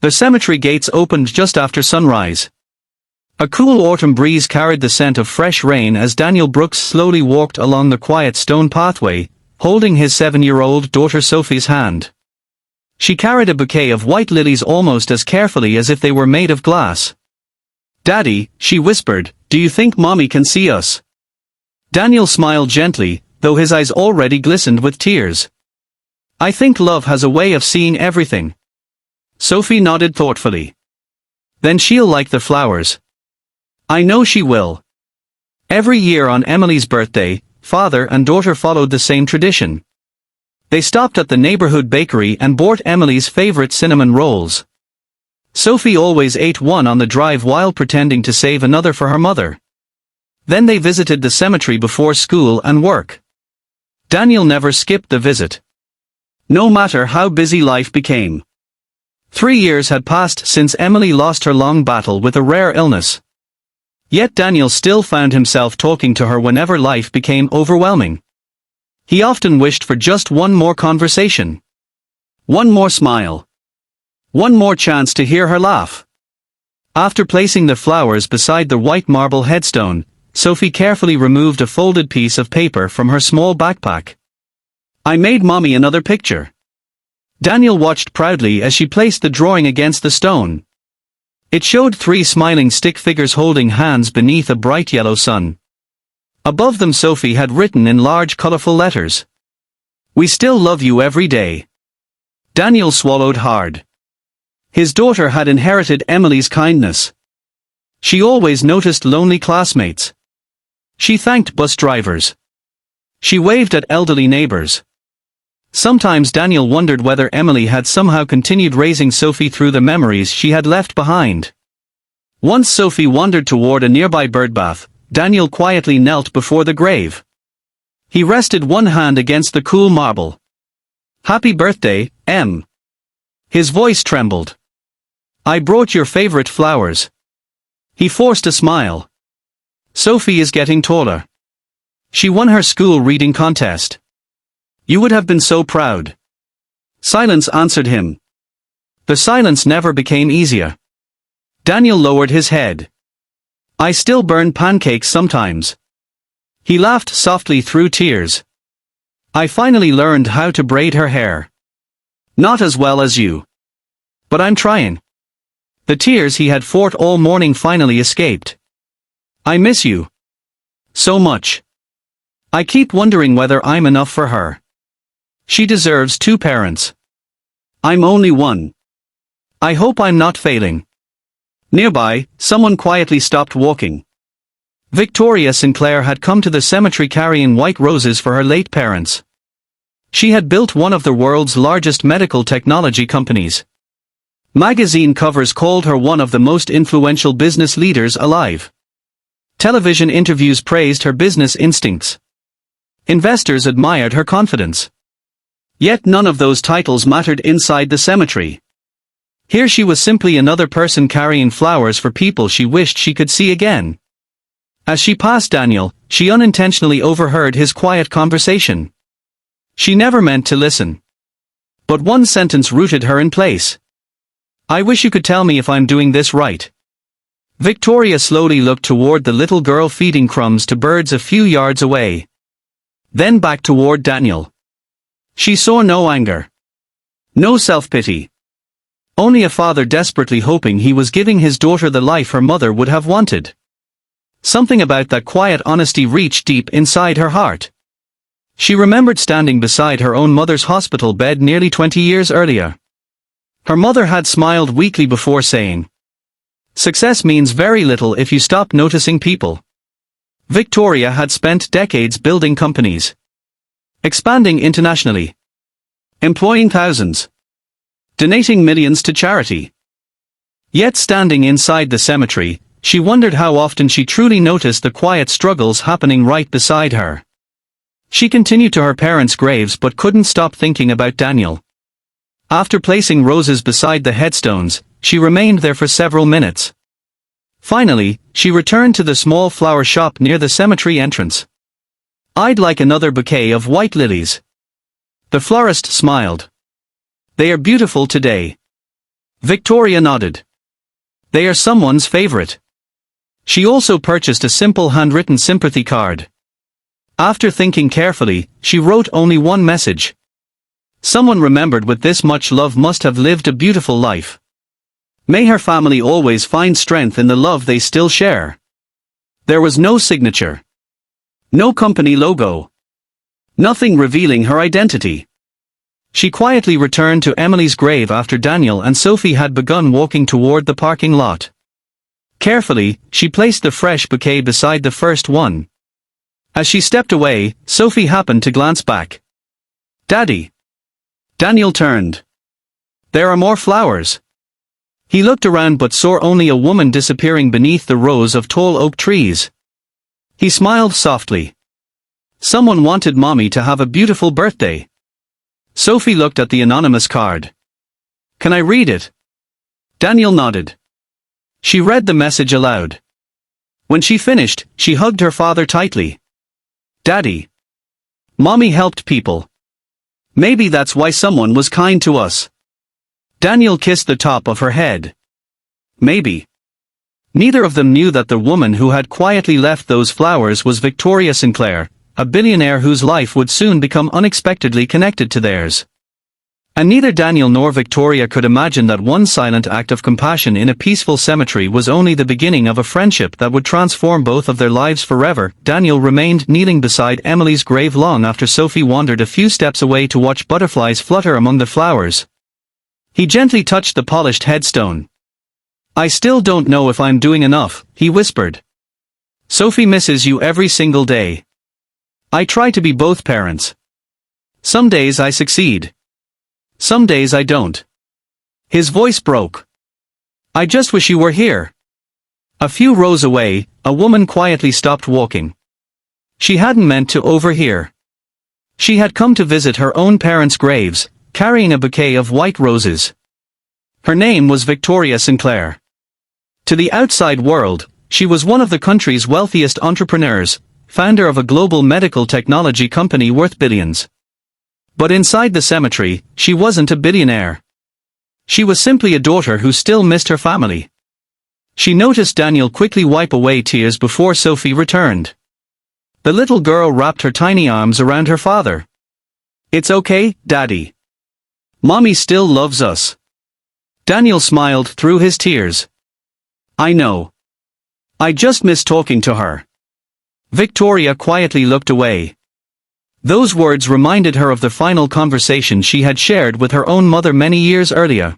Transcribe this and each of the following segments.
The cemetery gates opened just after sunrise. A cool autumn breeze carried the scent of fresh rain as Daniel Brooks slowly walked along the quiet stone pathway, holding his 7-year-old daughter Sophie's hand. She carried a bouquet of white lilies almost as carefully as if they were made of glass. "Daddy," she whispered, "do you think Mommy can see us?" Daniel smiled gently, though his eyes already glistened with tears. "I think love has a way of seeing everything." Sophie nodded thoughtfully. "Then she'll like the flowers." "I know she will." Every year on Emily's birthday, father and daughter followed the same tradition. They stopped at the neighborhood bakery and bought Emily's favorite cinnamon rolls. Sophie always ate one on the drive while pretending to save another for her mother. Then they visited the cemetery before school and work. Daniel never skipped the visit. No matter how busy life became. 3 years had passed since Emily lost her long battle with a rare illness. Yet Daniel still found himself talking to her whenever life became overwhelming. He often wished for just one more conversation. One more smile. One more chance to hear her laugh. After placing the flowers beside the white marble headstone, Sophie carefully removed a folded piece of paper from her small backpack. "I made Mommy another picture." Daniel watched proudly as she placed the drawing against the stone. It showed 3 smiling stick figures holding hands beneath a bright yellow sun. Above them Sophie had written in large colorful letters, "We still love you every day." Daniel swallowed hard. His daughter had inherited Emily's kindness. She always noticed lonely classmates. She thanked bus drivers. She waved at elderly neighbors. Sometimes Daniel wondered whether Emily had somehow continued raising Sophie through the memories she had left behind. Once Sophie wandered toward a nearby birdbath, Daniel quietly knelt before the grave. He rested one hand against the cool marble. "Happy birthday, Em." His voice trembled. "I brought your favorite flowers." He forced a smile. "Sophie is getting taller. She won her school reading contest. You would have been so proud." Silence answered him. The silence never became easier. Daniel lowered his head. "I still burn pancakes sometimes." He laughed softly through tears. "I finally learned how to braid her hair. Not as well as you. But I'm trying." The tears he had fought all morning finally escaped. "I miss you. So much. I keep wondering whether I'm enough for her. She deserves 2 parents. I'm only one. I hope I'm not failing." Nearby, someone quietly stopped walking. Victoria Sinclair had come to the cemetery carrying white roses for her late parents. She had built one of the world's largest medical technology companies. Magazine covers called her one of the most influential business leaders alive. Television interviews praised her business instincts. Investors admired her confidence. Yet none of those titles mattered inside the cemetery. Here she was simply another person carrying flowers for people she wished she could see again. As she passed Daniel, she unintentionally overheard his quiet conversation. She never meant to listen. But one sentence rooted her in place. "I wish you could tell me if I'm doing this right." Victoria slowly looked toward the little girl feeding crumbs to birds a few yards away. Then back toward Daniel. She saw no anger. No self-pity. Only a father desperately hoping he was giving his daughter the life her mother would have wanted. Something about that quiet honesty reached deep inside her heart. She remembered standing beside her own mother's hospital bed nearly 20 years earlier. Her mother had smiled weakly before saying, "Success means very little if you stop noticing people." Victoria had spent decades building companies. Expanding internationally. Employing thousands. Donating millions to charity. Yet standing inside the cemetery, she wondered how often she truly noticed the quiet struggles happening right beside her. She continued to her parents' graves but couldn't stop thinking about Daniel. After placing roses beside the headstones, she remained there for several minutes. Finally, she returned to the small flower shop near the cemetery entrance. "I'd like another bouquet of white lilies." The florist smiled. "They are beautiful today." Victoria nodded. They are someone's favorite. She also purchased a simple handwritten sympathy card. After thinking carefully, she wrote only one message. Someone remembered with this much love must have lived a beautiful life. May her family always find strength in the love they still share. There was no signature. No company logo. Nothing revealing her identity. She quietly returned to Emily's grave after Daniel and Sophie had begun walking toward the parking lot. Carefully, she placed the fresh bouquet beside the first one. As she stepped away, Sophie happened to glance back. "Daddy." Daniel turned. "There are more flowers." He looked around but saw only a woman disappearing beneath the rows of tall oak trees. He smiled softly. Someone wanted Mommy to have a beautiful birthday. Sophie looked at the anonymous card. "Can I read it?" Daniel nodded. She read the message aloud. When she finished, she hugged her father tightly. "Daddy. Mommy helped people. Maybe that's why someone was kind to us." Daniel kissed the top of her head. Maybe. Neither of them knew that the woman who had quietly left those flowers was Victoria Sinclair, a billionaire whose life would soon become unexpectedly connected to theirs. And neither Daniel nor Victoria could imagine that one silent act of compassion in a peaceful cemetery was only the beginning of a friendship that would transform both of their lives forever. Daniel remained kneeling beside Emily's grave long after Sophie wandered a few steps away to watch butterflies flutter among the flowers. He gently touched the polished headstone. "I still don't know if I'm doing enough," he whispered. "Sophie misses you every single day. I try to be both parents. Some days I succeed. Some days I don't." His voice broke. "I just wish you were here." A few rows away, a woman quietly stopped walking. She hadn't meant to overhear. She had come to visit her own parents' graves, carrying a bouquet of white roses. Her name was Victoria Sinclair. To the outside world, she was one of the country's wealthiest entrepreneurs, founder of a global medical technology company worth billions. But inside the cemetery, she wasn't a billionaire. She was simply a daughter who still missed her family. She noticed Daniel quickly wipe away tears before Sophie returned. The little girl wrapped her tiny arms around her father. "It's okay, Daddy. Mommy still loves us." Daniel smiled through his tears. "I know. I just miss talking to her." Victoria quietly looked away. Those words reminded her of the final conversation she had shared with her own mother many years earlier.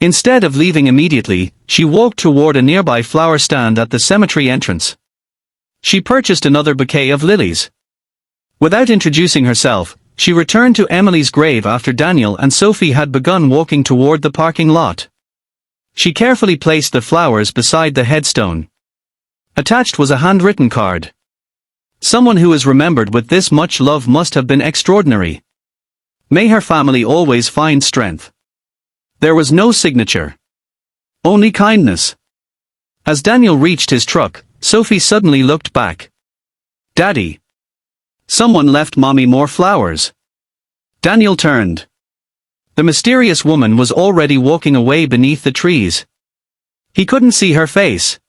Instead of leaving immediately, she walked toward a nearby flower stand at the cemetery entrance. She purchased another bouquet of lilies. Without introducing herself, she returned to Emily's grave after Daniel and Sophie had begun walking toward the parking lot. She carefully placed the flowers beside the headstone. Attached was a handwritten card. Someone who is remembered with this much love must have been extraordinary. May her family always find strength. There was no signature. Only kindness. As Daniel reached his truck, Sophie suddenly looked back. "Daddy. Someone left Mommy more flowers." Daniel turned. The mysterious woman was already walking away beneath the trees. He couldn't see her face.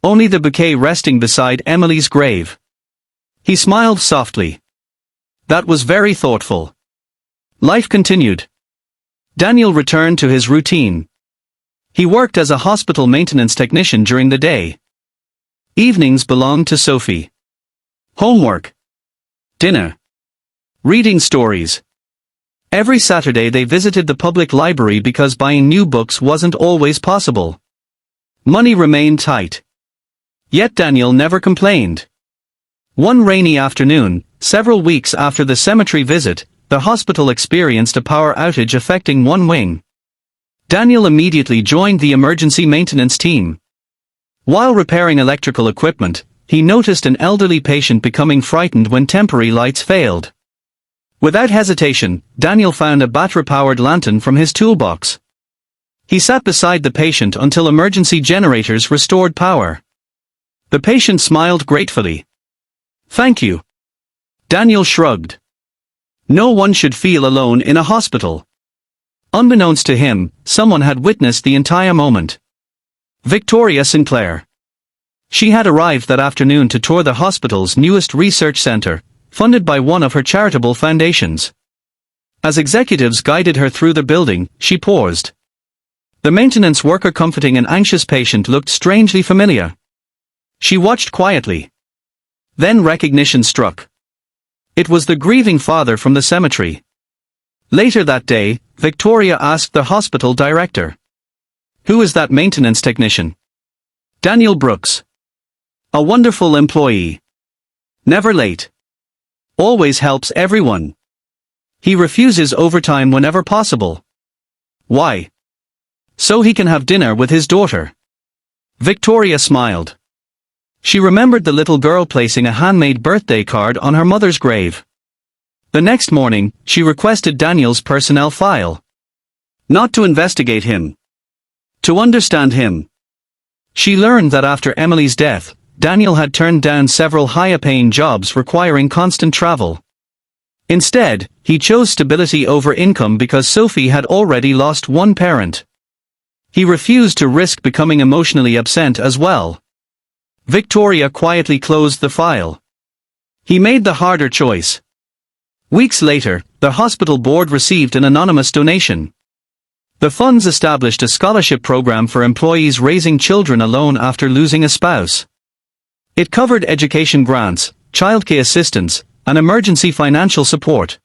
Only the bouquet resting beside Emily's grave. He smiled softly. That was very thoughtful. Life continued. Daniel returned to his routine. He worked as a hospital maintenance technician during the day. Evenings belonged to Sophie. Homework. Dinner. Reading stories. Every Saturday they visited the public library because buying new books wasn't always possible. Money remained tight. Yet Daniel never complained. One rainy afternoon, several weeks after the cemetery visit, the hospital experienced a power outage affecting one wing. Daniel immediately joined the emergency maintenance team. While repairing electrical equipment, he noticed an elderly patient becoming frightened when temporary lights failed. Without hesitation, Daniel found a battery-powered lantern from his toolbox. He sat beside the patient until emergency generators restored power. The patient smiled gratefully. "Thank you." Daniel shrugged. No one should feel alone in a hospital. Unbeknownst to him, someone had witnessed the entire moment. Victoria Sinclair. She had arrived that afternoon to tour the hospital's newest research center, funded by one of her charitable foundations. As executives guided her through the building, she paused. The maintenance worker comforting an anxious patient looked strangely familiar. She watched quietly. Then recognition struck. It was the grieving father from the cemetery. Later that day, Victoria asked the hospital director. "Who is that maintenance technician?" "Daniel Brooks. A wonderful employee. Never late. Always helps everyone. He refuses overtime whenever possible." "Why?" "So he can have dinner with his daughter." Victoria smiled. She remembered the little girl placing a handmade birthday card on her mother's grave. The next morning, she requested Daniel's personnel file. Not to investigate him. To understand him. She learned that after Emily's death, Daniel had turned down several higher-paying jobs requiring constant travel. Instead, he chose stability over income because Sophie had already lost one parent. He refused to risk becoming emotionally absent as well. Victoria quietly closed the file. He made the harder choice. Weeks later, the hospital board received an anonymous donation. The funds established a scholarship program for employees raising children alone after losing a spouse. It covered education grants, childcare assistance, and emergency financial support.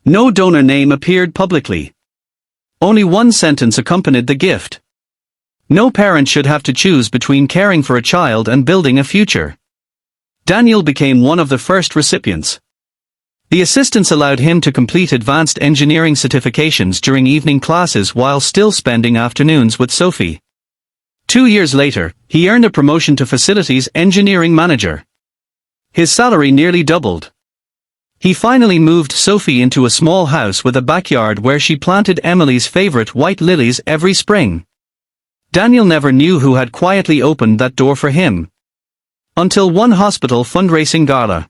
No donor name appeared publicly. Only one sentence accompanied the gift. No parent should have to choose between caring for a child and building a future. Daniel became one of the first recipients. The assistance allowed him to complete advanced engineering certifications during evening classes while still spending afternoons with Sophie. 2 years later, he earned a promotion to facilities engineering manager. His salary nearly doubled. He finally moved Sophie into a small house with a backyard where she planted Emily's favorite white lilies every spring. Daniel never knew who had quietly opened that door for him. Until one hospital fundraising gala.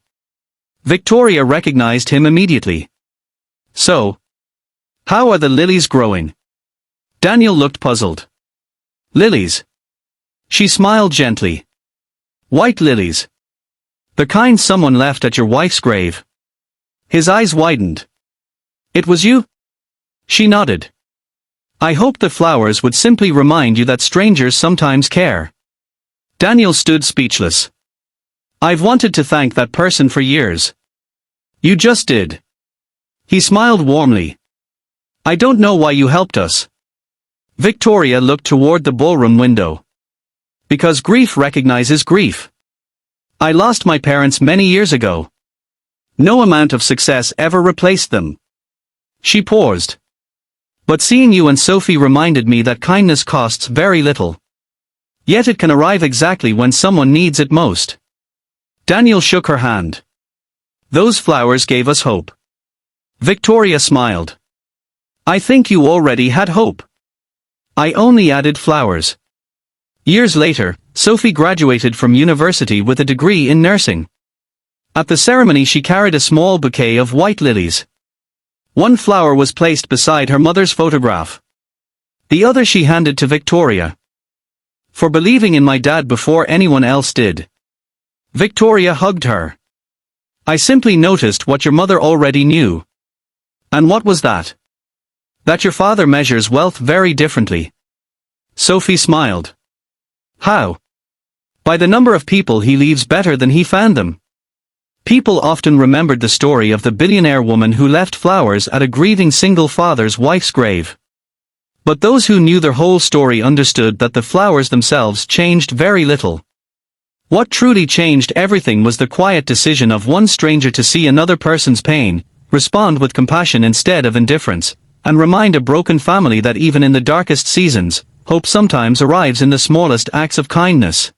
Victoria recognized him immediately. "So, how are the lilies growing?" Daniel looked puzzled. "Lilies?" She smiled gently. "White lilies. The kind someone left at your wife's grave." His eyes widened. "It was you?" She nodded. "I hoped the flowers would simply remind you that strangers sometimes care." Daniel stood speechless. "I've wanted to thank that person for years." "You just did." He smiled warmly. "I don't know why you helped us." Victoria looked toward the ballroom window. "Because grief recognizes grief. I lost my parents many years ago. No amount of success ever replaced them." She paused. "But seeing you and Sophie reminded me that kindness costs very little. Yet it can arrive exactly when someone needs it most." Daniel shook her hand. "Those flowers gave us hope." Victoria smiled. "I think you already had hope. I only added flowers." Years later, Sophie graduated from university with a degree in nursing. At the ceremony she carried a small bouquet of white lilies. One flower was placed beside her mother's photograph. The other she handed to Victoria. "For believing in my dad before anyone else did." Victoria hugged her. "I simply noticed what your mother already knew." "And what was that?" "That your father measures wealth very differently." Sophie smiled. "How?" "By the number of people he leaves better than he found them." People often remembered the story of the billionaire woman who left flowers at a grieving single father's wife's grave. But those who knew their whole story understood that the flowers themselves changed very little. What truly changed everything was the quiet decision of one stranger to see another person's pain, respond with compassion instead of indifference, and remind a broken family that even in the darkest seasons, hope sometimes arrives in the smallest acts of kindness.